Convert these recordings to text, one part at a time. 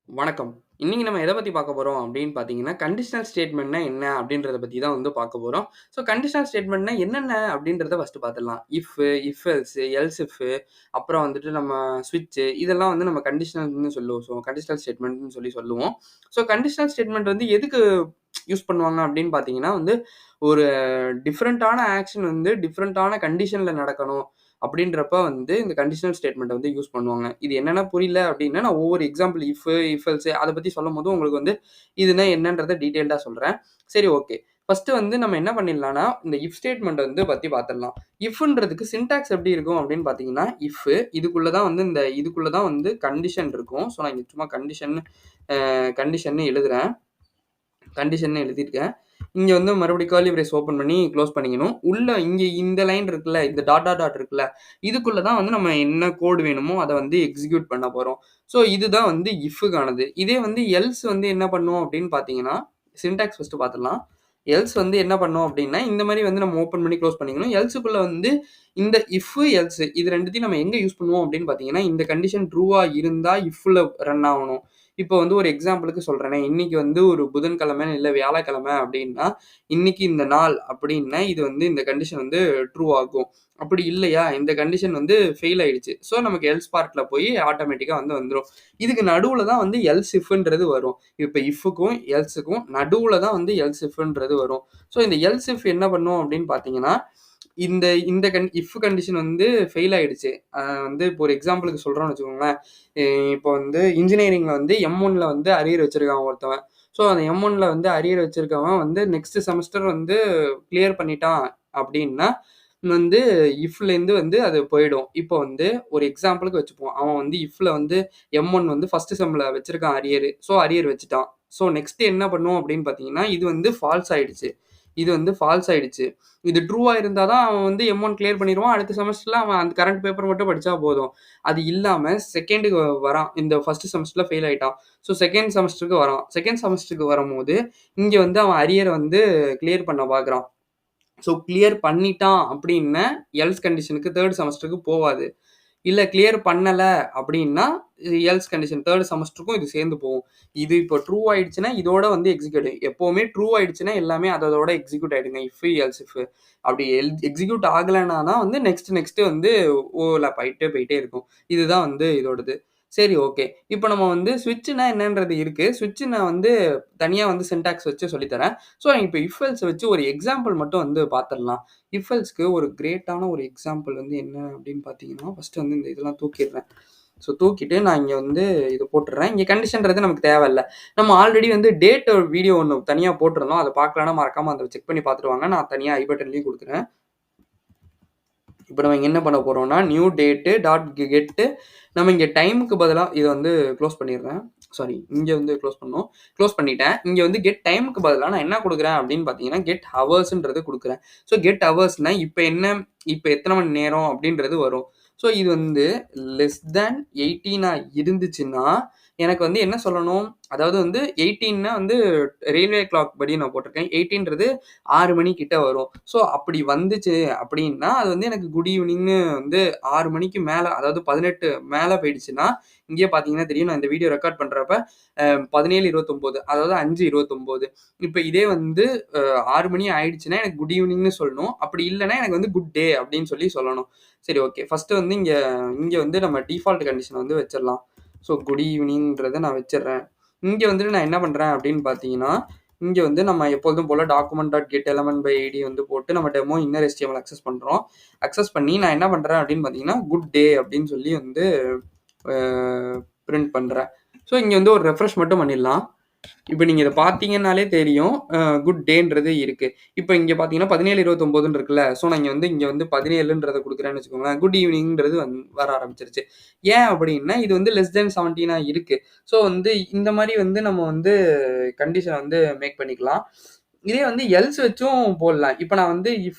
வணக்கம். இன்னைக்கு நம்ம எத பத்தி பார்க்க போறோம் அப்படின்னு பார்த்தீங்கன்னா, கண்டிஷனல் ஸ்டேட்மெண்ட்னா என்ன அப்படின்றத பத்தி தான் வந்து பார்க்க போறோம். ஸோ கண்டிஷனல் ஸ்டேட்மெண்ட்னா என்னென்ன அப்படின்றத ஃபர்ஸ்ட்டு பார்த்துடலாம். இஃப் எல்ஸ், எல்ஸ் இஃப் அப்புறம் வந்துட்டு நம்ம ஸ்விட்ச் இதெல்லாம் வந்து நம்ம கண்டிஷனல்ன்னு சொல்லுவோம். ஸோ கண்டிஷனல் ஸ்டேட்மெண்ட்ன்னு சொல்லுவோம். ஸோ கண்டிஷனல் ஸ்டேட்மெண்ட் வந்து எதுக்கு யூஸ் பண்ணுவாங்க அப்படின்னு பார்த்தீங்கன்னா வந்து, ஒரு டிஃபரண்டான ஆக்ஷன் வந்து டிஃபரண்டான கண்டிஷன்ல நடக்கணும். அப்படின்றப்ப வந்து இந்த கண்டிஷனல் ஸ்டேட்மெண்ட்ட வந்து யூஸ் பண்ணுவாங்க. இது என்னன்னா புரியல அப்படின்னா, நான் ஒவ்வொரு எக்ஸாம்பிள் இஃப் எல்ஸ் அத பத்தி சொல்லும்போது உங்களுக்கு வந்து இதுனா என்னன்றத டீட்டெயில்டா சொல்றேன். சரி ஓகே. ஃபர்ஸ்ட்டு வந்து நம்ம என்ன பண்ணிடலாம்னா, இந்த இஃப் ஸ்டேட்மெண்ட் வந்து பத்தி பார்த்துடலாம். இஃப்ன்றதுக்கு சின்டாக்ஸ் எப்படி இருக்கும் அப்படின்னு பார்த்தீங்கன்னா, இதுக்குள்ள தான் வந்து இதுக்குள்ள தான் வந்து கண்டிஷன் இருக்கும். ஸோ நான் இங்க சும்மா கண்டிஷன்னு எழுதுறேன். கண்டிஷன்னு எழுதியிருக்கேன். இங்க வந்து மறுபடியும் கர்லி பிரேஸ் ஓப்பன் பண்ணி குளோஸ் பண்ணிக்கணும். உள்ள இங்க இந்த லைன் இருக்குல்ல, இந்த டாட் இருக்குல்ல, இதுக்குள்ள தான் வந்து நம்ம என்ன கோட் வேணுமோ அத வந்து எக்ஸிக்யூட் பண்ண போறோம். ஸோ இதுதான் வந்து இஃப்க்கானது. இதே வந்து எல்ஸ் வந்து என்ன பண்ணும் அப்படின்னு பார்த்தீங்கன்னா, சின்டாக்ஸ் ஃபர்ஸ்ட்டு பார்த்துடலாம். எல்ஸ் வந்து என்ன பண்ணும் அப்படின்னா, இந்த மாரி வந்து நம்ம ஓப்பன் பண்ணி குளோஸ் பண்ணிக்கணும். எல்ஸ்க்குள்ள வந்து இந்த எல்ஸ் இது 2த்தையும் நம்ம எங்க யூஸ் பண்ணுவோம் அப்படின்னு பார்த்தீங்கன்னா, இந்த கண்டிஷன் ட்ரூவா இருந்தா இஃப்ல ரன் ஆவணும். இப்போ வந்து ஒரு எக்ஸாம்பிளுக்கு சொல்றேனே, இன்னைக்கு வந்து ஒரு புதன்கிழமை இல்ல வியாழக்கிழமை அப்படின்னா, இன்னைக்கு இந்த நாள் அப்படின்னா, இது வந்து இந்த கண்டிஷன் வந்து ட்ரூ ஆகும். அப்படி இல்லையா, இந்த கண்டிஷன் வந்து ஃபெயில் ஆயிடுச்சு. ஸோ நமக்கு எல்ஸ் பார்ட்ல போய் ஆட்டோமேட்டிக்கா வந்து வந்துரும். இதுக்கு நடுவுல தான் வந்து எல்ஸ் இஃப்ன்றது வரும். இப்ப இஃப்க்கும், எல்ஸ்க்கும் நடுவுல தான் வந்து எல்ஸ் இஃப்ன்றது வரும். ஸோ இந்த எல்ஸ் இஃப் என்ன பண்ணும் அப்படின்னு பார்த்தீங்கன்னா, இந்த இந்த இஃப் கண்டிஷன் வந்து ஃபெயில் ஆயிடுச்சு. வந்து இப்போ ஒரு எக்ஸாம்பிளுக்கு சொல்றோம்னு வச்சுக்கோங்களேன். எ இப்போ வந்து இன்ஜினியரிங்ல வந்து எம்1ல வந்து அரியர் வச்சிருக்கான் ஒருத்தவன். ஸோ அந்த எம்1ல வந்து அரியர் வச்சிருக்கவன் வந்து நெக்ஸ்ட் செமஸ்டர் வந்து கிளியர் பண்ணிட்டான் அப்படின்னா, வந்து இஃப்லேருந்து வந்து அது போயிடும். இப்போ வந்து ஒரு எக்ஸாம்பிளுக்கு வச்சுப்போம். அவன் வந்து இஃப்ல வந்து எம்1 வந்து ஃபர்ஸ்ட் செம்ல வச்சிருக்கான் அரியர். ஸோ அரியர் வச்சுட்டான். ஸோ நெக்ஸ்ட் என்ன பண்ணும் அப்படின்னு பார்த்தீங்கன்னா, இது வந்து ஃபால்ஸ் ஆயிடுச்சு. இது வந்து ஃபால்ஸ் ஆயிடுச்சு. இது ட்ரூவா இருந்தா தான் அவன் வந்து எம்1 கிளியர் பண்ணிருவான். அடுத்த செமஸ்டர்ல அவன் அந்த கரண்ட் பேப்பர் மட்டும் படிச்சா போதும். அது இல்லாம செகண்டுக்கு வரான். இந்த ஃபர்ஸ்ட் செமஸ்டர்ல ஃபெயில் ஆயிட்டான். ஸோ செகண்ட் செமஸ்டருக்கு வரான். செகண்ட் செமஸ்டருக்கு வரும்போது, இங்க வந்து அவன் அரியர வந்து கிளியர் பண்ண பார்க்குறான். ஸோ கிளியர் பண்ணிட்டான் அப்படின்னா, எல்ஸ் கண்டிஷனுக்கு 3 செமஸ்டருக்கு போவாது. இல்ல கிளியர் பண்ணல அப்படின்னா, எல்ஸ் கண்டிஷன் 3 செமஸ்டருக்கும் இது சேர்ந்து போகும். இது இப்போ ட்ரூ ஆயிடுச்சுன்னா, இதோட வந்து எக்ஸிக்யூட் எப்பவுமே ட்ரூ ஆயிடுச்சுன்னா, எல்லாமே அதோட எக்ஸிக்யூட் ஆயிடுங்க. எல்ஸ் இஃப் அப்படி எக்ஸிக்யூட் ஆகலன்னா தான் வந்து நெக்ஸ்ட் வந்து ஓவர்லேப் ஆயிட்டே போயிட்டே இருக்கும். இதுதான் வந்து இதோடது. சரி ஓகே. இப்போ நம்ம வந்து ஸ்விட்ச்னா என்னன்றது இருக்கு. ஸ்விட்ச் நான் வந்து தனியா வந்து சின்டாக்ஸ் வச்சு சொல்லி தரேன். ஸோ இப்போ இஃப் எல்ஸ் வச்சு ஒரு எக்ஸாம்பிள் மட்டும் வந்து பார்த்துடலாம். இஃப் எல்ஸ்க்கு ஒரு கிரேட்டான ஒரு எக்ஸாம்பிள் வந்து என்ன அப்படின்னு பார்த்தீங்கன்னா, ஃபர்ஸ்ட் வந்து இந்த இதெல்லாம் தூக்கிடுறேன். ஸோ தூக்கிட்டு நான் இங்க வந்து இத போட்டுறேன். இங்க கண்டிஷன்றது நமக்கு தேவையில்ல. நம்ம ஆல்ரெடி வந்து டேட் வீடியோ ஒண்ணு தனியா போட்டிருந்தோம். அத பார்க்கலன்னா மறக்காம அத செக் பண்ணி பார்த்துட்டு வாங்க. நான் தனியா ஐ பட்டன்லயும் குடுக்குறேன். இப்போ நம்ம இங்க என்ன பண்ண போறோம்னா, நியூ டேட் டாட் கெட் நம்ம இங்க டைமுக்கு பதிலா இத வந்து குளோஸ் பண்ணிடுறேன். சாரி இங்க வந்து குளோஸ் பண்ணணும். குளோஸ் பண்ணிட்டேன். இங்க வந்து கெட் டைமுக்கு பதிலா நான் என்ன குடுக்குறேன் அப்படின்னு பார்த்தீங்கன்னா, கெட் ஹவர்ஸ்ன்றது குடுக்குறேன். ஸோ கெட் ஹவர்ஸ்னா இப்ப எத்தன மணி நேரம் அப்படின்றது வரும். ஸோ இது வந்து லெஸ் தேன் 18 இருந்துச்சுன்னா, எனக்கு வந்து என்ன சொல்லணும்? அதாவது வந்து 18னா வந்து ரயில்வே கிளாக் படி நான் போட்டிருக்கேன். 18ன்றது 6 மணி கிட்ட வரும். ஸோ அப்படி வந்துச்சு அப்படின்னா, அது வந்து எனக்கு குட் ஈவினிங்ன்னு வந்து 6 மணிக்கு மேல அதாவது 18 மேல போயிடுச்சுன்னா, இங்கேயே பார்த்தீங்கன்னா தெரியும். நான் இந்த வீடியோ ரெக்கார்ட் பண்றப்ப 17:29 அதாவது 5:29 இப்ப இதே வந்து 6 மணி ஆயிடுச்சுன்னா, எனக்கு குட் ஈவினிங்ன்னு சொல்லணும். அப்படி இல்லன்னா, எனக்கு வந்து குட் டே அப்படின்னு சொல்லணும். சரி ஓகே. ஃபர்ஸ்ட்டு வந்து இங்க இங்க வந்து நம்ம டிஃபால்ட் கண்டிஷன வந்து வச்சிரலாம். ஸோ குட் ஈவினிங்ன்றத நான் வச்சுர்றேன். இங்க வந்துட்டு நான் என்ன பண்றேன் அப்படின்னு பார்த்தீங்கன்னா, இங்க வந்து நம்ம எப்பொழுதும் போல document dot get element by ID வந்து போட்டு நம்ம டெமோ இன்னர் HTML அக்சஸ் பண்றோம். அக்சஸ் பண்ணி நான் என்ன பண்றேன் அப்படின்னு பார்த்தீங்கன்னா, குட் டே அப்படின்னு சொல்லி வந்து அ பிரிண்ட் பண்றேன். ஸோ இங்க வந்து ஒரு ரெஃப்ரெஷ் மட்டும் பண்ணிடலாம். இப்ப நீங்க இத பார்த்தீங்கன்னாலே தெரியும். குட் டேன்றது இருக்கு. இப்ப இங்க பார்த்தீங்கன்னா 17:29ன்னு இருக்குல்ல. ஸோ நான் இங்க வந்து 17ன்றத குடுக்குறேன்னு வச்சுக்கோங்களேன். குட் ஈவினிங்ன்றது வர ஆரம்பிச்சுருச்சு. ஏன் அப்டின்னா, இது வந்து லெஸ் தென் 17 இருக்கு. ஸோ வந்து இந்த மாரி வந்து நம்ம வந்து கண்டிஷன வந்து மேக் பண்ணிக்கலாம். இதே வந்து எல்ஸ் வச்சும் போடலாம். இப்ப நான் வந்து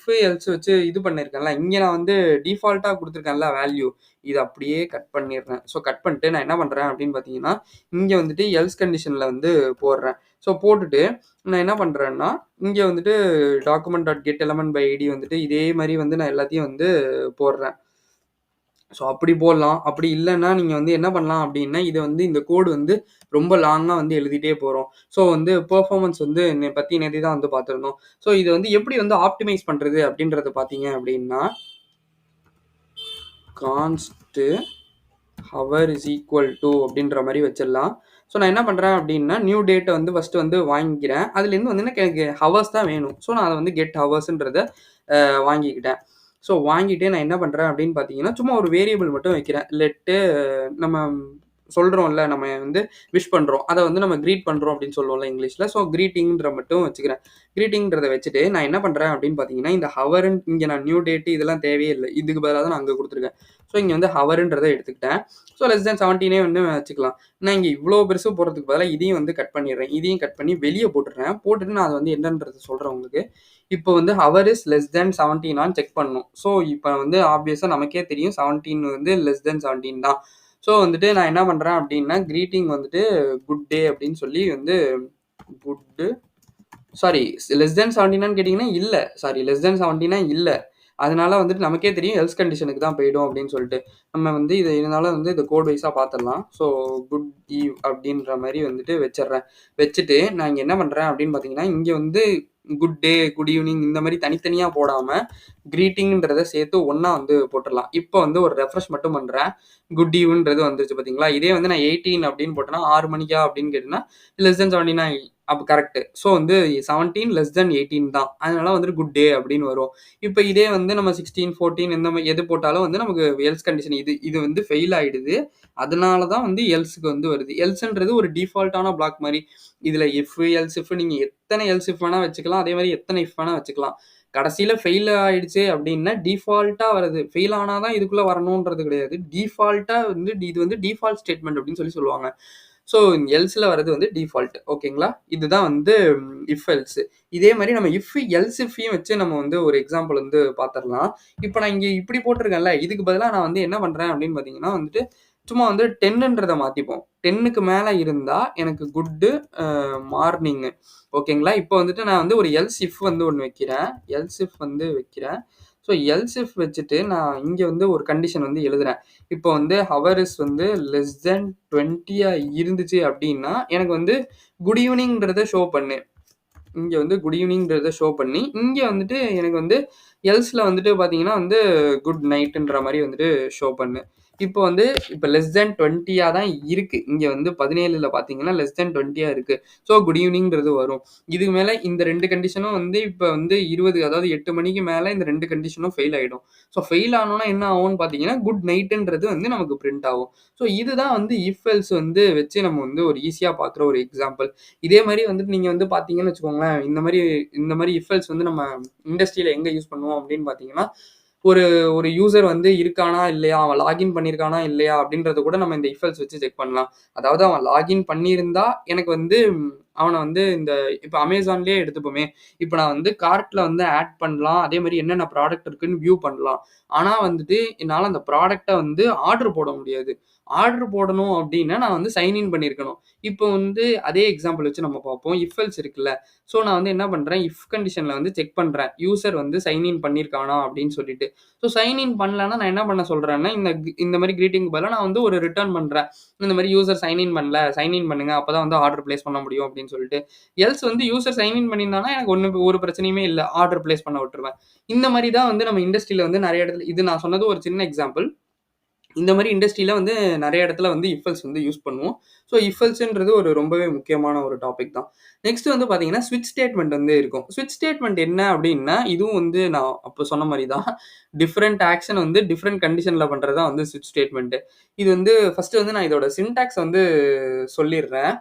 எல்ஸ் வச்சு இது பண்ணியிருக்கேன்ல, இங்க நான் வந்து டிஃபால்ட்டா குடுத்துருக்கேன்ல வேல்யூ. இத அப்படியே கட் பண்ணிடுறேன். ஸோ கட் பண்ணிட்டு நான் என்ன பண்றேன் அப்படின்னு பார்த்தீங்கன்னா, இங்க வந்துட்டு எல்ஸ் கண்டிஷன்ல வந்து போடுறேன். ஸோ போட்டுட்டு நான் என்ன பண்றேன்னா, இங்க வந்துட்டு document dot get element by ID வந்துட்டு இதே மாரி வந்து நான் எல்லாத்தையும் வந்து போடுறேன். ஸோ அப்படி போடலாம். அப்படி இல்லன்னா, நீங்க வந்து என்ன பண்ணலாம் அப்படின்னா, இத வந்து இந்த கோடு வந்து ரொம்ப லாங்கா வந்து எழுதிட்டே போறோம். ஸோ வந்து பெர்ஃபார்மன்ஸ் வந்து பத்தி நேத்து தான் வந்து பார்த்திருந்தோம். ஸோ இத வந்து எப்படி வந்து ஆப்டிமைஸ் பண்றது அப்படின்றத பார்த்தீங்க அப்படின்னா, கான்ஸ்ட் ஹவர் இஸ் ஈக்குவல் டூ அப்படின்ற மாரி வச்சிடலாம். ஸோ நான் என்ன பண்றேன் அப்படின்னா, நியூ டேட்ட வந்து ஃபர்ஸ்ட் வந்து வாங்கிக்கிறேன். அதுலேருந்து வந்து எனக்கு ஹவர்ஸ் தான் வேணும். ஸோ நான் அத வந்து கெட் ஹவர்ஸ்ன்றத வாங்கிக்கிட்டேன். ஸோ வாங்கிட்டு நான் என்ன பண்றேன் அப்படின்னு பார்த்தீங்கன்னா, சும்மா ஒரு வேரியபிள் மட்டும் வைக்கிறேன். லெட்டு நம்ம சொல்றோம்ல, நம்ம வந்து விஷ் பண்றோம். அத வந்து நம்ம கிரீட் பண்றோம் அப்படின்னு சொல்லுவோம்ல இங்கிலீஷ்ல. ஸோ கிரீட்டிங்ன்ற மட்டும் வச்சுக்கிறேன். கிரீட்டிங்ன்றத வச்சுட்டு நான் என்ன பண்றேன் அப்படின்னு பார்த்தீங்கன்னா, இந்த ஹவர்ன்னு இங்க நான் நியூ டேட் இதெல்லாம் தேவையே இல்ல. இதுக்கு பதிலா தான் நான் அங்க குடுத்துருக்கேன். ஸோ இங்க வந்து ஹவர்ன்றத எடுத்துக்கிட்டேன். ஸோ லெஸ் தென் 17 வந்து வச்சுக்கலாம். நான் இங்க இவ்ளோ பெருசு போடுறதுக்கு பதிலா இதையும் வந்து கட் பண்ணிடுறேன். இதையும் கட் பண்ணி வெளிய போட்டுடுறேன். போட்டுட்டு நான் அத வந்து என்னன்றத சொல்றேன் உங்களுக்கு. இப்போ வந்து hour is less than 17 check பண்ணணும். ஸோ இப்ப வந்து ஆப்வியஸா நமக்கே தெரியும் 17 வந்து லெஸ் தென் 17 தான். ஸோ வந்துட்டு நான் என்ன பண்றேன் அப்படின்னா, கிரீட்டிங் வந்துட்டு குட் டே அப்படின்னு சொல்லி வந்து குட் சாரி லெஸ் தென் 17 கேட்டீங்கன்னா இல்ல. சாரி லெஸ் தென் 17 இல்ல. அதனால வந்துட்டு நமக்கே தெரியும் எல்ஸ் கண்டிஷனுக்கு தான் போயிடும் அப்படின்னு சொல்லிட்டு. நம்ம வந்து இது இதனால வந்து இத கோட் வைஸா பார்த்துடலாம். ஸோ குட் ஈவ் அப்படின்ற மாரி வந்துட்டு வச்சுடுறேன். வச்சுட்டு நான் இங்க என்ன பண்றேன் அப்படின்னு பார்த்தீங்கன்னா, இங்க வந்து குட் டே, குட் ஈவினிங் இந்த மாரி தனித்தனியா போடாம, கிரீட்டிங்ன்றத சேர்த்து ஒண்ணா வந்து போட்டுறலாம். இப்போ வந்து ஒரு ரெஃப்ரெஷ் மட்டும் பண்றேன். குட் ஈவ்ன்றது வந்துருச்சு பார்த்தீங்களா? இதே வந்து நான் 18 அப்படின்னு போட்டேன்னா 6 மணிக்கா அப்படின்னு கேட்டேன்னா, லெஸ் தென் 17 அப்ப கரெக்ட். ஸோ வந்து 17 லெஸ் தென் 18 தான். அதனால வந்துட்டு குட் டே அப்படின்னு வரும். இப்ப இதே வந்து நம்ம 16, 14 இந்த மாரி எது போட்டாலும் வந்து நமக்கு எல்ஸ் கண்டிஷன் இது இது வந்து ஃபெயில் ஆயிடுது. அதனால தான் வந்து எல்ஸ்க்கு வந்து வருது. எல்ஸ்ன்றது ஒரு டிஃபால்ட்டான பிளாக் மாரி. இதுல இஃப், எல்ஸ் இஃப் நீங்க எத்தனை எல்ஸ் இஃப் வேணா வச்சுக்கலாம். அதே மாரி எத்தனை இஃப் வேணா வச்சுக்கலாம். கடைசியில ஃபெயில் ஆயிடுச்சு அப்படின்னா டிஃபால்ட்டா வருது. ஃபெயில் ஆனா தான் இதுக்குள்ள வரணும்ன்றது கிடையாது. டிஃபால்ட்டா வந்து இது வந்து டிஃபால்ட் ஸ்டேட்மெண்ட் அப்படின்னு சொல்லி சொல்லுவாங்க. ஸோ எல்ஸ்ல வர்றது வந்து டிஃபால்ட். ஓகேங்களா? இதுதான் வந்து இஃப் எல்ஸ். இதே மாரி நம்ம இஃப், எல்ஸ் இஃப்யும் வச்சு நம்ம வந்து ஒரு எக்ஸாம்பிள் வந்து பார்த்துரலாம். இப்ப நான் இங்க இப்படி போட்டிருக்கேன்ல, இதுக்கு பதிலா நான் வந்து என்ன பண்றேன் அப்படின்னு பார்த்தீங்கன்னா வந்துட்டு, சும்மா வந்து 10ன்றத மாத்திப்போம். 10க்கு மேல இருந்தா எனக்கு குட்டு மார்னிங். ஓகேங்களா? இப்போ வந்துட்டு நான் வந்து ஒரு எல்ஸ் இஃப் வந்து ஒண்ணு வைக்கிறேன். எல்ஸ் இஃப் வந்து வைக்கிறேன். ஸோ எல்ஸ் இஃப் வச்சுட்டு நான் இங்க வந்து ஒரு கண்டிஷன் வந்து எழுதுறேன். இப்போ வந்து ஹவர் இஸ் வந்து லெஸ் தென் 20 இருந்துச்சு அப்படின்னா, எனக்கு வந்து குட் ஈவினிங்ன்றத ஷோ பண்ணு. இங்க வந்து குட் ஈவினிங்ன்றத ஷோ பண்ணி, இங்க வந்துட்டு எனக்கு வந்து எல்ஸ்ல வந்துட்டு பார்த்தீங்கன்னா வந்து குட் நைட்ன்ற மாரி வந்துட்டு ஷோ பண்ணு. இப்போ வந்து இப்ப லெஸ் தென் 20 தான் இருக்கு. இங்க வந்து 17ல பார்த்தீங்கன்னா லெஸ் தென் 20 இருக்கு. ஸோ குட் ஈவினிங்ன்றது வரும். இதுக்கு மேல இந்த 2 கண்டிஷனும் வந்து இப்ப வந்து 20 அதாவது 8 மணிக்கு மேல இந்த 2 கண்டிஷனும் ஃபெயில் ஆயிடும். ஸோ ஃபெயில் ஆனோம்னா என்ன ஆகும்னு பார்த்தீங்கன்னா, குட் நைட்ன்றது வந்து நமக்கு பிரிண்ட் ஆகும். ஸோ இதுதான் வந்து இஃப் எல்ஸ் வந்து வச்சு நம்ம வந்து ஒரு ஈஸியா பார்க்குற ஒரு எக்ஸாம்பிள். இதே மாரி வந்துட்டு நீங்க வந்து பார்த்தீங்கன்னு வச்சுக்கோங்களேன், இந்த மாரி இஃப் எல்ஸ் வந்து நம்ம இண்டஸ்ட்ரியில எங்க யூஸ் பண்ணுவோம் அப்படின்னு பார்த்தீங்கன்னா, ஒரு ஒரு யூசர் வந்து இருக்கானா இல்லையா? அவன் லாகின் பண்ணியிருக்கானா இல்லையா? அப்படின்றத கூட நம்ம இந்த இஃப் எல்ஸ் வச்சு செக் பண்ணலாம். அதாவது அவன் லாகின் பண்ணியிருந்தா எனக்கு வந்து அவன வந்து இந்த இப்ப Amazonலயே எடுத்துப்போமே, இப்ப நான் வந்து கார்ட்ல வந்து ஆட் பண்ணலாம். அதே மாரி என்னென்ன ப்ராடக்ட் இருக்குன்னு வியூ பண்ணலாம். ஆனா வந்துட்டு என்னால அந்த ப்ராடக்ட்ட வந்து ஆர்டர் போட முடியாது. ஆர்டர் போடணும் அப்படின்னா நான் வந்து சைன் இன் பண்ணியிருக்கணும். இப்போ வந்து அதே எக்ஸாம்பிள் வச்சு நம்ம பார்ப்போம். இஃப் எல்ஸ் இருக்குல்ல. ஸோ நான் வந்து என்ன பண்றேன், இஃப் கண்டிஷன்ல வந்து செக் பண்றேன். யூசர் வந்து சைன் இன் பண்ணியிருக்கானா அப்படின்னு சொல்லிட்டு. ஸோ சைன் இன் பண்ணலன்னா நான் என்ன பண்ண சொல்றேன்னா, இந்த மாரி கிரீட்டிங்க்கு பதிலா நான் வந்து ஒரு ரிட்டர்ன் பண்றேன். இந்த மாரி யூசர் சைன் இன் பண்ணல. சைன் இன் பண்ணுங்க. அப்பதான் வந்து ஆர்டர் பிளேஸ் பண்ண முடியும் அப்படின்னு சொல்லிட்டு. எல்ஸ் வந்து யூசர் சைன் இன் பண்ணியிருந்தானா எனக்கு ஒரு பிரச்சனையுமே இல்ல. ஆர்டர் பிளேஸ் பண்ண விட்டுருவேன். இந்த மாரி தான் வந்து நம்ம இண்டஸ்ட்ரியில வந்து நெறைய இடத்துல இது நான் சொன்னது ஒரு சின்ன எக்ஸாம்பிள். இந்த மாரி இண்டஸ்ட்ரியில வந்து நெறைய இடத்துல வந்து இஃப் எல்ஸ் வந்து யூஸ் பண்ணுவோம். ஸோ இஃப் எல்ஸ்ன்றது ஒரு ரொம்பவே முக்கியமான ஒரு டாபிக் தான். நெக்ஸ்ட் வந்து பார்த்தீங்கன்னா, ஸ்விட்ச் ஸ்டேட்மெண்ட் வந்து இருக்கும். ஸ்விட்ச் ஸ்டேட்மெண்ட் என்ன அப்டின்னா, இதுவும் வந்து நான் அப்ப சொன்ன மாரி தான். டிஃபரண்ட் ஆக்ஷன் வந்து டிஃபரண்ட் கண்டிஷன்ல பண்றது தான் வந்து ஸ்விட்ச் ஸ்டேட்மெண்ட். இது வந்து ஃபர்ஸ்ட் வந்து நான் இதோட சின்டாக்ஸ் வந்து சொல்லிர்றேன்.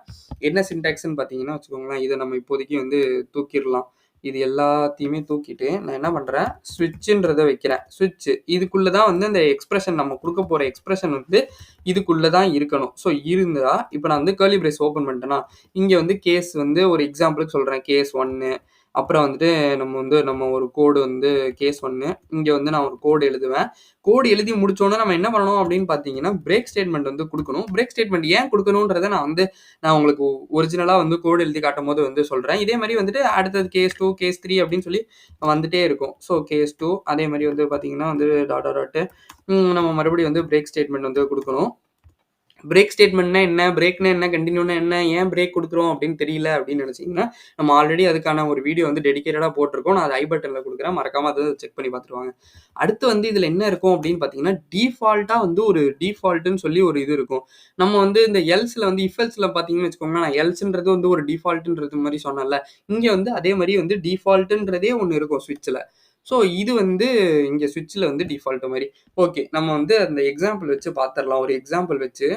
என்ன சின்டாக்ஸ்ன்னு பார்த்தீங்கன்னா வச்சுக்கோங்களேன், இத நம்ம இப்போதைக்கு வந்து தூக்கிர்லாம். இது எல்லாத்தையுமே தூக்கிட்டு, நான் என்ன பண்றேன், ஸ்விட்ச்ன்றத வைக்கிறேன். ஸ்விட்ச் இதுக்குள்ள தான் வந்து அந்த எக்ஸ்பிரஷன் நம்ம குடுக்க போற எக்ஸ்பிரஷன் வந்து இதுக்குள்ள தான் இருக்கணும். ஸோ இருந்தா, இப்ப நான் வந்து கர்லி பிரேஸ் ஓப்பன் பண்ணிட்டேன்னா, இங்க வந்து கேஸ் வந்து ஒரு எக்ஸாம்பிளுக்கு சொல்றேன். கேஸ் 1 அப்புறம் வந்துட்டு நம்ம ஒரு கோடு வந்து கேஸ் 1 இங்க வந்து நான் ஒரு கோடு எழுதுவேன். கோடு எழுதி முடிச்சோனே நம்ம என்ன பண்ணணும் அப்படின்னு பார்த்தீங்கன்னா, பிரேக் ஸ்டேட்மெண்ட் வந்து குடுக்கணும். பிரேக் ஸ்டேட்மெண்ட் ஏன் குடுக்கணும்ன்றத நான் உங்களுக்கு ஒரிஜினலலா வந்து கோடு எழுதி காட்டும்போது வந்து சொல்றேன். இதே மாரி வந்துட்டு அடுத்தது கேஸ் 2, கேஸ் 3 அப்படின்னு சொல்லி வந்துட்டே இருக்கும். ஸோ கேஸ் 2 அதே மாரி வந்து பார்த்தீங்கன்னா வந்து டாட் டாட் டாட் நம்ம மறுபடியும் வந்து பிரேக் ஸ்டேட்மெண்ட் வந்து குடுக்கணும். பிரேக் ஸ்டேட்மெண்ட்னா என்ன? பிரேக்னா என்ன? கன்டின்யூனா என்ன? ஏன் பிரேக் குடுக்குறோம் அப்படின்னு தெரியல அப்படின்னு நினைச்சீங்கன்னா, நம்ம ஆல்ரெடி அதுக்கான ஒரு வீடியோ வந்து டெடிகேட்டடா போட்டிருக்கோம். நான் அத ஐ பட்டன்ல குடுக்குறேன். மறக்காம அத செக் பண்ணி பார்த்துட்டு வாங்க. அடுத்து வந்து இதுல என்ன இருக்கும் அப்படின்னு பார்த்தீங்கன்னா, டிஃபால்ட்டா வந்து ஒரு டிஃபால்ட்ன்னு சொல்லி ஒரு இது இருக்கும். நம்ம வந்து இந்த எல்ஸ்ல வந்து இஃப் எல்ஸ்ல பார்த்தீங்கன்னு வச்சுக்கோங்களேன், நான் எல்ஸ்ன்றது வந்து ஒரு டிஃபால்ட்ன்றது மாரி சொன்னேன்ல. இங்க வந்து அதே மாரி வந்து டிஃபால்ட்ன்றதே ஒண்ணு இருக்கும் ஸ்விட்ச்ல. ஸோ இது வந்து இங்க ஸ்விட்ச்ல வந்து டிஃபால்ட் மாரி. ஓகே. நம்ம வந்து அந்த எக்ஸாம்பிள் வச்சு பார்த்துரலாம். ஒரு எக்ஸாம்பிள் வச்சு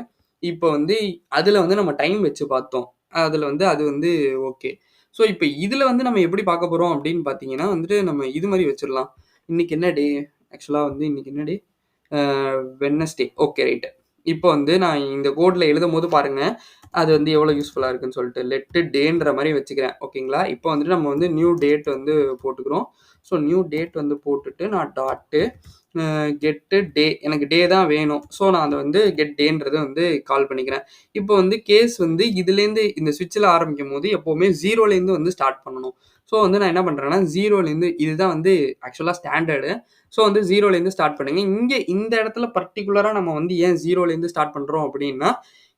இப்போ வந்து அதுல வந்து நம்ம டைம் வச்சு பார்த்தோம். அதுல வந்து அது வந்து ஓகே. ஸோ இப்ப இதுல வந்து நம்ம எப்படி பார்க்க போறோம் அப்படின்னு பார்த்தீங்கன்னா வந்துட்டு, நம்ம இது மாரி வச்சிரலாம். இன்னைக்கு என்ன டே? ஆக்சுவலா வந்து இன்னைக்கு என்ன டே? அ வெட்னஸ்டே. Okay right. இப்போ வந்து நான் இந்த கோட்ல எழுதும்போது பாருங்க, அது வந்து எவ்வளோ யூஸ்ஃபுல்லா இருக்குன்னு சொல்லிட்டு. லெட் டேன்ற மாரி வச்சுக்கிறேன். ஓகேங்களா? இப்போ வந்துட்டு நம்ம வந்து நியூ டேட் வந்து போட்டுக்கிறோம். ஸோ நியூ டேட் வந்து போட்டுட்டு நான் டாட்டு கெட்டு டே எனக்கு டே தான் வேணும். ஸோ நான் அத வந்து கெட் டேன்றத வந்து கால் பண்ணிக்கிறேன். இப்போ வந்து கேஸ் வந்து இதுலேருந்து இந்த ஸ்விட்ச்ல ஆரம்பிக்கும்போது எப்பவுமே 0லேருந்து வந்து ஸ்டார்ட் பண்ணணும். ஸோ வந்து நான் என்ன பண்றேன்னா, 0லேருந்து இதுதான் வந்து ஆக்சுவலா ஸ்டாண்டர்டு. ஸோ வந்து 0லேருந்து ஸ்டார்ட் பண்ணுங்க. இங்க இந்த இடத்துல பர்ட்டிகுலரா நம்ம வந்து ஏன் 0லேருந்து ஸ்டார்ட் பண்றோம் அப்படின்னா,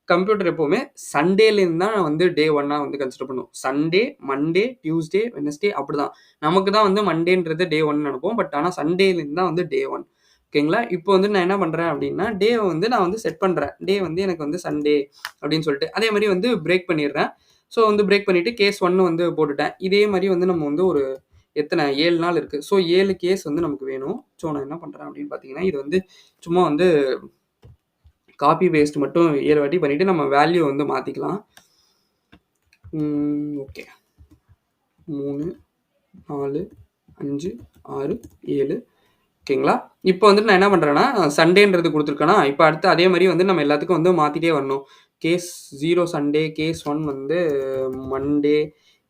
கம்ப்யூட்டர் எப்பவுமே சண்டேலேருந்து தான் வந்து டே 1ஆ வந்து கன்சிடர் பண்ணும். சண்டே, மண்டே, டியூஸ்டே, வெட்னஸ்டே அப்படிதான். நமக்கு தான் வந்து மண்டேன்றது டே 1 நெனைப்போம். பட் ஆனா சண்டேலேருந்து தான் வந்து டே 1. ஓகேங்களா? இப்போ வந்து நான் என்ன பண்றேன் அப்படின்னா, டேவ வந்து நான் வந்து செட் பண்றேன். டே வந்து எனக்கு வந்து சண்டே அப்படின்னு சொல்லிட்டு. அதே மாரி வந்து பிரேக் பண்ணிடுறேன். ஸோ வந்து பிரேக் பண்ணிட்டு கேஸ் 1 வந்து போட்டுட்டேன். இதே மாரி வந்து நம்ம வந்து ஒரு எத்தன 7 நாள் இருக்கு. ஸோ 7 கேஸ் வந்து நமக்கு வேணும். ஸோ நான் என்ன பண்றேன் அப்படின்னு பார்த்தீங்கன்னா, இது வந்து சும்மா வந்து காப்பி பேஸ்ட் மட்டும் 7 வாட்டி பண்ணிட்டு நம்ம வேல்யூ வந்து மாத்திக்கலாம். ஓகே. 3, 4, 5, 6, 7 ஓகேங்களா? இப்போ வந்துட்டு நான் என்ன பண்றேன்னா, சண்டேன்றது குடுத்துருக்கேனா, இப்போ அடுத்து அதே மாரி வந்து நம்ம எல்லாத்துக்கும் வந்து மாத்திட்டே வரணும். கேஸ் 0 சண்டே, கேஸ் 1 வந்து மண்டே,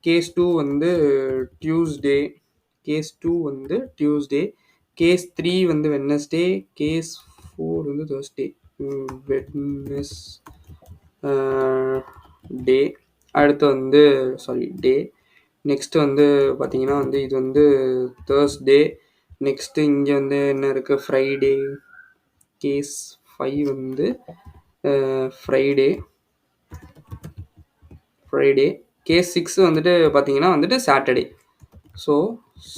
கேஸ் 2 வந்து டியூஸ்டே, கேஸ் 2 வந்து டியூஸ்டே, கேஸ் 3 வந்து வெட்னஸ்டே, கேஸ் 4 வந்து தர்ஸ்டே. வெட்னஸ் அ டே. அடுத்து வந்து டே. நெக்ஸ்ட் வந்து பார்த்தீங்கன்னா வந்து இது வந்து தர்ஸ்டே. நெக்ஸ்ட் இங்க வந்து என்ன இருக்கு? ஃப்ரைடே. கேஸ் 5 வந்து ஃப்ரைடே. ஃப்ரைடே. கேஸ் 6 வந்துட்டு பார்த்தீங்கன்னா வந்துட்டு சாட்டர்டே. So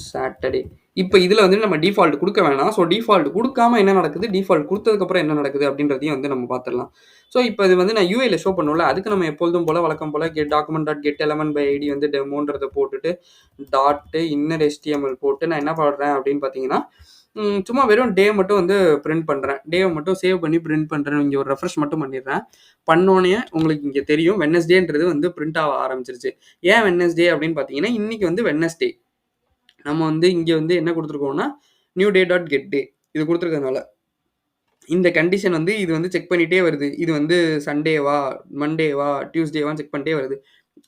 Saturday. இப்போ இதில் வந்துட்டு நம்ம டிஃபால்ட் கொடுக்க வேணாம். ஸோ டிஃபால்ட் கொடுக்காம என்ன நடக்குது? டிஃபால்ட் கொடுத்ததுக்கப்புறம் என்ன நடக்குது? அப்படின்றதையும் வந்து நம்ம பார்த்துடலாம். ஸோ இப்போ இது வந்து நான் யூஐல ஷோ பண்ணுவோம்ல, அதுக்கு நம்ம எப்பொழுதும் போல வழக்கம் போல document dot get element by ID வந்து டெமோன்றதை போட்டுட்டு டாட்டு இன்னர் HTML போட்டு நான் என்ன பண்ணுறேன் அப்படின்னு பார்த்தீங்கன்னா, சும்மா வெறும் டே மட்டும் வந்து பிரிண்ட் பண்ணுறேன். டேவை மட்டும் சேவ் பண்ணி பிரிண்ட் பண்ணுறேன். இங்கே ஒரு ரெஃப்ரெஷ் மட்டும் பண்ணிடுறேன். பண்ணோன்னே உங்களுக்கு இங்கே தெரியும் வெட்னஸ்டேன்றது வந்து பிரிண்ட் ஆக ஆரம்பிச்சிருச்சு. ஏன் வெட்னஸ்டே அப்படின்னு பார்த்தீங்கன்னா, இன்னைக்கு வந்து வெட்னஸ்டே. நம்ம வந்து இங்க வந்து என்ன குடுத்துருக்கோம்னா, நியூ டே டாட் கெட் டே இது குடுத்துருக்கறதுனால, இந்த கண்டிஷன் வந்து இது வந்து செக் பண்ணிட்டே வருது. இது வந்து சண்டேவா, மண்டேவா, டியூஸ்டேவான்னு செக் பண்ணிட்டே வருது.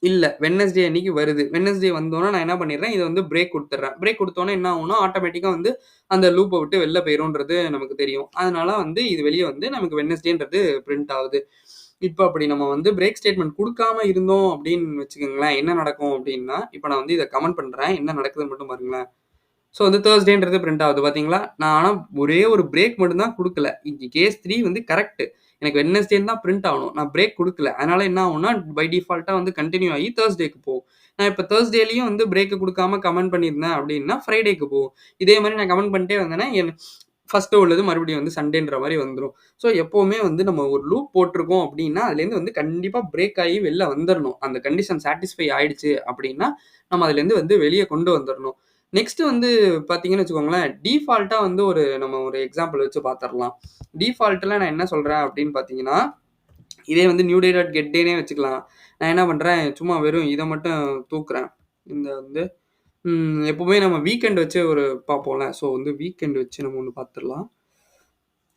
இல்ல வெட்னஸ்டே அன்னைக்கு வருது. வெட்னஸ்டே வந்தோனே நான் என்ன பண்ணிடுறேன், இத வந்து பிரேக் குடுத்துடுறேன். பிரேக் குடுத்தோனே என்ன ஆகும்னா, ஆட்டோமேட்டிக்கா வந்து அந்த லூப்ப விட்டு வெளில போயிரும்ன்றது நமக்கு தெரியும். அதனால வந்து இது வெளிய வந்து நமக்கு வெட்னஸ்டேன்றது பிரிண்ட் ஆகுது. இப்ப அப்படி நம்ம வந்து பிரேக் ஸ்டேட்மெண்ட் குடுக்காம இருந்தோம் அப்படின்னு வச்சுக்கோங்களேன், என்ன நடக்கும் அப்படின்னா, இப்ப நான் வந்து இத கமெண்ட் பண்றேன். என்ன நடக்குதுன்னு மட்டும் பாருங்களேன். ஸோ வந்து தேர்ஸ்டேன்றது பிரிண்ட் ஆகுது பார்த்தீங்களா? நான் ஆனா ஒரே ஒரு பிரேக் மட்டும் தான் குடுக்கல. இங்க கேஸ் 3 வந்து கரெக்ட். எனக்கு வெட்னஸ்டேன்னு தான் பிரிண்ட் ஆகணும். நான் பிரேக் குடுக்கல. அதனால என்ன ஆகும்னா, பை டிஃபால்ட்டா வந்து கன்டின்யூ ஆகி தேர்ஸ்டேக்கு போகும். நான் இப்ப தேர்ஸ்டேலயும் வந்து பிரேக் குடுக்காம கமெண்ட் பண்ணியிருந்தேன் அப்படின்னா, ஃப்ரைடேக்கு போகும். இதே மாரி நான் கமெண்ட் பண்ணிட்டே வந்தேன்னா, ஃபர்ஸ்ட்டு உள்ளது மறுபடியும் வந்து சண்டேன்ற மாரி வந்துரும். ஸோ எப்பவுமே வந்து நம்ம ஒரு லூப் போட்டிருக்கோம் அப்படின்னா, அதுலேருந்து வந்து கண்டிப்பா பிரேக் ஆகி வெளில வந்துரணும். அந்த கண்டிஷன் சாட்டிஸ்ஃபை ஆயிடுச்சு அப்படின்னா, நம்ம அதுலேருந்து வந்து வெளிய கொண்டு வந்துரணும். நெக்ஸ்ட் வந்து பார்த்தீங்கன்னு வச்சுக்கோங்களேன், டிஃபால்ட்டா வந்து நம்ம ஒரு எக்ஸாம்பிள் வச்சு பார்த்துரலாம். டிஃபால்ட்ல நான் என்ன சொல்றேன் அப்படின்னு பார்த்தீங்கன்னா, இதே வந்து நியூ டே டாட் கெட் டேனே வச்சுக்கலாம். நான் என்ன பண்றேன், சும்மா வெறும் இத மட்டும் தூக்குறேன். இந்த வந்து எப்பவுமே நம்ம வீக்கெண்ட் வச்சு ஒரு பார்ப்போம்ல. ஸோ வந்து வீக்கெண்ட் வச்சு நம்ம ஒண்ணு பார்த்துரலாம்.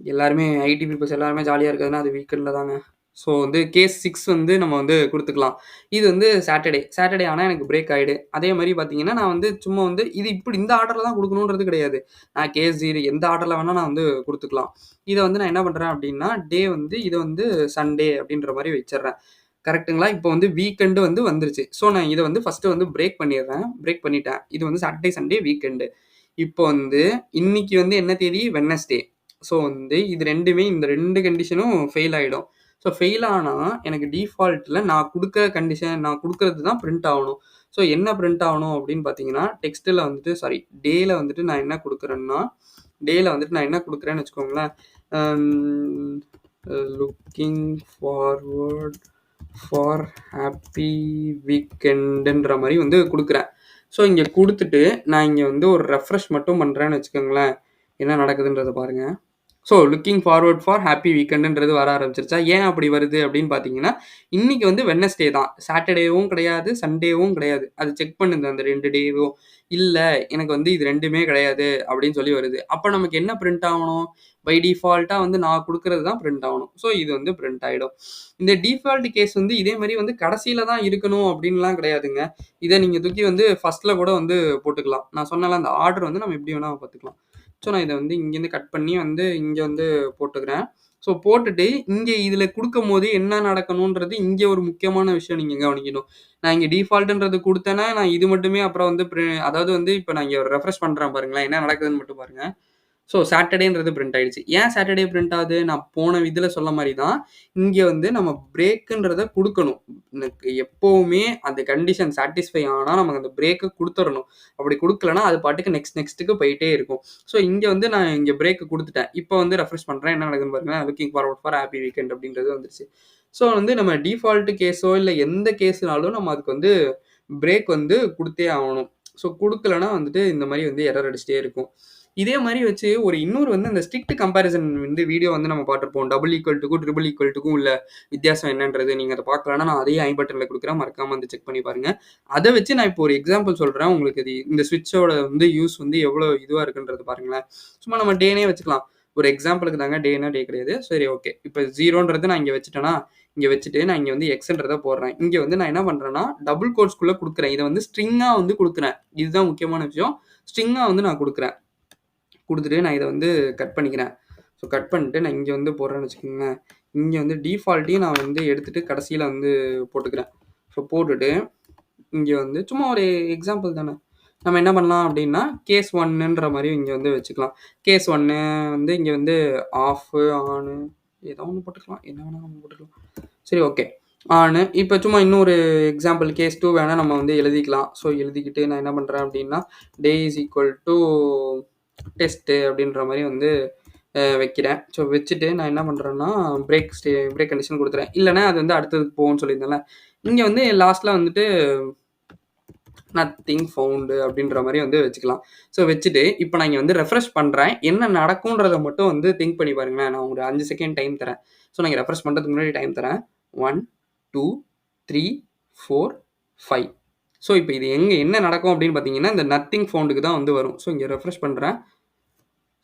எல்லாருமே ஐடி பீப்பிள்ஸ் எல்லாருமே ஜாலியா இருக்கிறதுனா அது வீக்கெண்ட்ல தாங்க. ஸோ வந்து கேஸ் 6 வந்து நம்ம வந்து குடுத்துக்கலாம். இது வந்து சாட்டர்டே ஆனா எனக்கு பிரேக் ஆயிடு. அதே மாரி பார்த்தீங்கன்னா, நான் வந்து சும்மா வந்து இது இப்படி இந்த ஆர்டர்ல தான் குடுக்கணுன்றது கிடையாது. நான் கேஸ் 0 எந்த ஆர்டர்ல வேணா நான் வந்து குடுத்துக்கலாம். இத வந்து நான் என்ன பண்றேன் அப்படின்னா, டே வந்து இத வந்து சண்டே அப்படின்ற மாரி வச்சுர்றேன். கரெக்ட்டுங்களா? இப்போ வந்து வீக்கெண்ட் வந்து வந்துருச்சு. ஸோ நான் இத வந்து ஃபர்ஸ்ட்டு வந்து பிரேக் பண்ணிர்றேன். பிரேக் பண்ணிட்டேன். இது வந்து சாட்டர்டே, சண்டே, வீக்கெண்டு. இப்போ வந்து இன்னைக்கு வந்து என்ன தேதி? வெட்னஸ்டே. ஸோ வந்து இது 2மே இந்த 2 கண்டிஷனும் ஃபெயில் ஆயிடும். ஸோ ஃபெயில் ஆனா எனக்கு டிஃபால்ட்ல நான் குடுக்குற கண்டிஷன் நான் குடுக்குறது தான் பிரிண்ட் ஆவணும். ஸோ என்ன பிரிண்ட் ஆவணும் அப்படின்னு பார்த்தீங்கன்னா, டெக்ஸ்ட்ல வந்துட்டு டேல வந்துட்டு நான் என்ன குடுக்குறேன்னா, டேல வந்துட்டு நான் என்ன குடுக்குறேன்னு வச்சுக்கோங்களேன். I'm looking forward for happy வீக்கெண்டுன்ற மாரி வந்து குடுக்குறேன். ஸோ இங்க குடுத்துட்டு, நான் இங்க வந்து ஒரு ரெஃப்ரெஷ் மட்டும் பண்றேன்னு வச்சுக்கோங்களேன். என்ன நடக்குதுன்றத பாருங்க. So looking forward for happy வீக்கெண்டுன்றது வர ஆரம்பிச்சுருச்சா? ஏன் அப்படி வருது அப்படின்னு பார்த்தீங்கன்னா, இன்னைக்கு வந்து வெட்னஸ்டே தான். சாட்டர்டேவும் கிடையாது, சண்டேவும் கிடையாது. அது செக் பண்ணுது அந்த 2 டேவும். இல்ல எனக்கு வந்து இது 2மே கிடையாது அப்படின்னு சொல்லி வருது. அப்ப நமக்கு என்ன பிரிண்ட் ஆவணும்? பை டிஃபால்ட்டா வந்து நான் குடுக்குறது தான் பிரிண்ட் ஆவணும். ஸோ இது வந்து பிரிண்ட் ஆயிடும். இந்த டிஃபால்ட் கேஸ் வந்து இதே மாரி வந்து கடைசியில தான் இருக்கணும் அப்படின்லாம் கிடையாதுங்க. இத நீங்க தூக்கி வந்து ஃபர்ஸ்ட்ல கூட வந்து போட்டுக்கலாம். நான் சொன்னேன்ல அந்த ஆர்டர் வந்து நம்ம எப்படி வேணா பார்த்துக்கலாம். ஸோ நான் இத வந்து இங்கேருந்து கட் பண்ணி வந்து இங்க வந்து போட்டுக்கிறேன். ஸோ போட்டுட்டு இங்க இதுல குடுக்கும்போது என்ன நடக்கணுன்றது இங்க ஒரு முக்கியமான விஷயம் நீங்க கவனிக்கணும். நான் இங்க டிஃபால்ட்ன்றது குடுத்தேன்னா, நான் இது மட்டுமே அப்புறம் வந்து அதாவது வந்து இப்ப நான் இங்க ரெஃப்ரெஷ் பண்றேன் பாருங்களேன். என்ன நடக்குதுன்னு மட்டும் பாருங்க. ஸோ சாட்டர்டேன்றது பிரிண்ட் ஆயிடுச்சு. ஏன் சாட்டர்டே பிரிண்ட் ஆகுது? நான் போன இதுல சொன்ன மாரி தான். இங்க வந்து நம்ம பிரேக்குன்றத குடுக்கணும். எனக்கு எப்பவுமே அந்த கண்டிஷன் சாட்டிஸ்ஃபை ஆனா நமக்கு அந்த பிரேக்க குடுத்துறணும். அப்படி குடுக்கலன்னா, அது பாட்டுக்கு நெக்ஸ்ட்டுக்கு போயிட்டே இருக்கும். ஸோ இங்க வந்து நான் இங்க பிரேக் குடுத்துட்டேன். இப்போ வந்து ரெஃப்ரெஷ் பண்றேன். என்ன நடக்குதுன்னு பாருங்க. Looking forward for happy weekend அப்படின்றது வந்துருச்சு. ஸோ வந்து நம்ம டிஃபால்ட் கேஸோ, இல்ல எந்த கேஸ்னாலும் நம்ம அதுக்கு வந்து பிரேக் வந்து குடுத்தே ஆவணும். ஸோ குடுக்கலன்னா வந்துட்டு இந்த மாரி வந்து எரர் அடிச்சுட்டே இருக்கும். இதே மாரி வச்சு இன்னொரு வந்து அந்த ஸ்ட்ரிக்ட் கம்பேரிசன் வந்து வீடியோ வந்து நம்ம பார்த்திருப்போம். டபுள் ஈக்குவல் டூக்கும், ட்ரிபிள் ஈக்குவல் டூக்கும் உள்ள வித்தியாசம் என்னன்றது நீங்க அத பார்க்கலன்னா, நான் அதையும் ஐ பட்டன்ல குடுக்குறேன். மறக்காம வந்து செக் பண்ணி பாருங்க. அத வச்சு நான் இப்போ ஒரு எக்ஸாம்பிள் சொல்றேன். உங்களுக்கு இந்த ஸ்விட்சோட வந்து யூஸ் வந்து எவ்வளோ இதுவா இருக்குன்றது பாருங்களேன். சும்மா நம்ம டேனே வச்சுக்கலாம். ஒரு எக்ஸாம்பிளுக்கு தாங்க. டேனா டே கிடையாது. சரி ஓகே. இப்ப 0ன்றது நான் இங்க வச்சுட்டேனா, இங்க வச்சுட்டு நான் இங்க வந்து எக்ஸ்ன்றத போடுறேன். இங்க வந்து நான் என்ன பண்றேன்னா, டபுள் கோட்ஸ்க்குள்ள குடுக்குறேன். இத வந்து ஸ்ட்ரிங்கா வந்து குடுக்குறேன். இதுதான் முக்கியமான விஷயம். ஸ்ட்ரிங்கா வந்து நான் குடுக்குறேன். குடுத்துட்டு நான் இத வந்து கட் பண்ணிக்கிறேன். ஸோ கட் பண்ணிட்டு நான் இங்க வந்து போடுறேன்னு வச்சுக்கோங்களேன். இங்க வந்து டிஃபால்ட்டையும் நான் வந்து எடுத்துட்டு கடைசியில வந்து போட்டுக்கிறேன். ஸோ போட்டுட்டு இங்க வந்து சும்மா ஒரு எக்ஸாம்பிள் தானே. நம்ம என்ன பண்ணலாம் அப்படின்னா, கேஸ் 1ன்ற மாரி இங்க வந்து வச்சுக்கலாம். கேஸ் 1 வந்து இங்க வந்து ஆஃபு, ஆனு ஏதோ ஒண்ணு போட்டுக்கலாம். என்ன வேணா நம்ம போட்டுக்கலாம். சரி ஓகே. ஆனு இப்ப சும்மா இன்னொரு எக்ஸாம்பிள் கேஸ் 2 வேணா நம்ம வந்து எழுதிக்கலாம். ஸோ எழுதிக்கிட்டு நான் என்ன பண்றேன் அப்படின்னா, day is equal to test அப்படின்ற மாரி வந்து வைக்கிறேன். ஸோ வச்சுட்டு நான் என்ன பண்றேன்னா, பிரேக் கண்டிஷன் குடுத்துறேன். இல்லன்னா அது வந்து அடுத்ததுக்கு போகும்னு சொல்லியிருந்தேன்ல. இங்க வந்து லாஸ்ட்ல வந்துட்டு நத்திங் ஃபவுண்டு அப்படின்ற மாரி வந்து வச்சுக்கலாம். ஸோ வச்சுட்டு இப்ப நான் இங்க வந்து ரெஃப்ரெஷ் பண்றேன். என்ன நடக்கும்ன்றத மட்டும் வந்து திங்க் பண்ணி பாருங்களேன். நான் ஒரு 5 செகண்ட் டைம் தரேன். ஸோ நான் இங்க ரெஃப்ரெஷ் பண்றதுக்கு முன்னாடி டைம் தரேன். 1, 2, 3, 4, 5. ஸோ இப்ப இது என்ன நடக்கும் அப்படின்னு பார்த்தீங்கன்னா, இந்த நத்திங் ஃபவுண்டுக்கு தான் வந்து வரும். ஸோ இங்க ரெஃப்ரெஷ் பண்றேன்.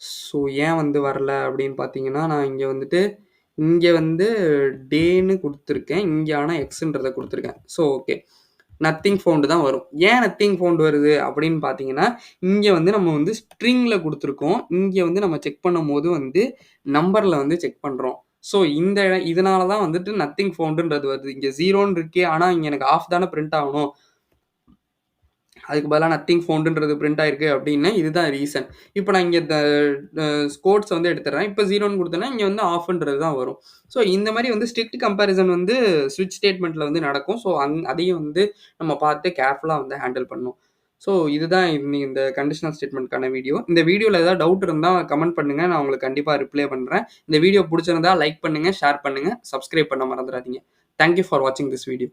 ஸோ ஏன் வந்து வரல அப்படின்னு பார்த்தீங்கன்னா, நான் இங்க வந்து டேன்னு குடுத்துருக்கேன். இங்க ஆனா எக்ஸ்ன்றத குடுத்துருக்கேன். So okay. நத்திங் ஃபவுண்ட் தான் வரும். ஏன் நத்திங் ஃபவுண்ட் வருது அப்படின்னு பார்த்தீங்கன்னா, இங்க வந்து நம்ம வந்து ஸ்ட்ரிங்ல குடுத்துருக்கோம். இங்க வந்து நம்ம செக் பண்ணும்போது வந்து நம்பர்ல வந்து செக் பண்றோம். ஸோ இதனால தான் வந்துட்டு நத்திங் ஃபவுண்டுன்றது வருது. இங்க 0ன்னு இருக்கே. ஆனா இங்க எனக்கு ஆஃப் தானே பிரிண்ட் ஆகணும். அதுக்கு பதிலா நத்திங் ஃபவுண்டுன்றது பிரிண்ட் ஆயிருக்கு அப்படின்னா, இதுதான் ரீசன். இப்ப நான் இங்க இந்த கோட்ஸ் வந்து எடுத்துடுறேன். இப்ப 0ன்னு குடுத்தேன்னா, இங்க வந்து ஆஃப்ன்றது தான் வரும். ஸோ இந்த மாரி வந்து ஸ்ட்ரிக்ட் கம்பேரிசன் வந்து ஸ்விட்ச் ஸ்டேட்மெண்ட்ல வந்து நடக்கும். ஸோ அதையும் வந்து நம்ம பார்த்து கேர்ஃபுல்லா வந்து ஹேண்டில் பண்ணணும். ஸோ இதுதான் இந்த கண்டிஷனல் ஸ்டேட்மெண்ட்க்கான வீடியோ. இந்த வீடியோல ஏதாவது டவுட் இருந்தா கமெண்ட் பண்ணுங்க. நான் உங்களுக்கு கண்டிப்பா ரிப்ளை பண்றேன். இந்த வீடியோ புடிச்சிருந்தா லைக் பண்ணுங்க, ஷேர் பண்ணுங்க, சப்ஸ்கிரைப் பண்ண மறந்துறாதீங்க. தேங்க் யூ ஃபார் வாட்சிங் திஸ் வீடியோ.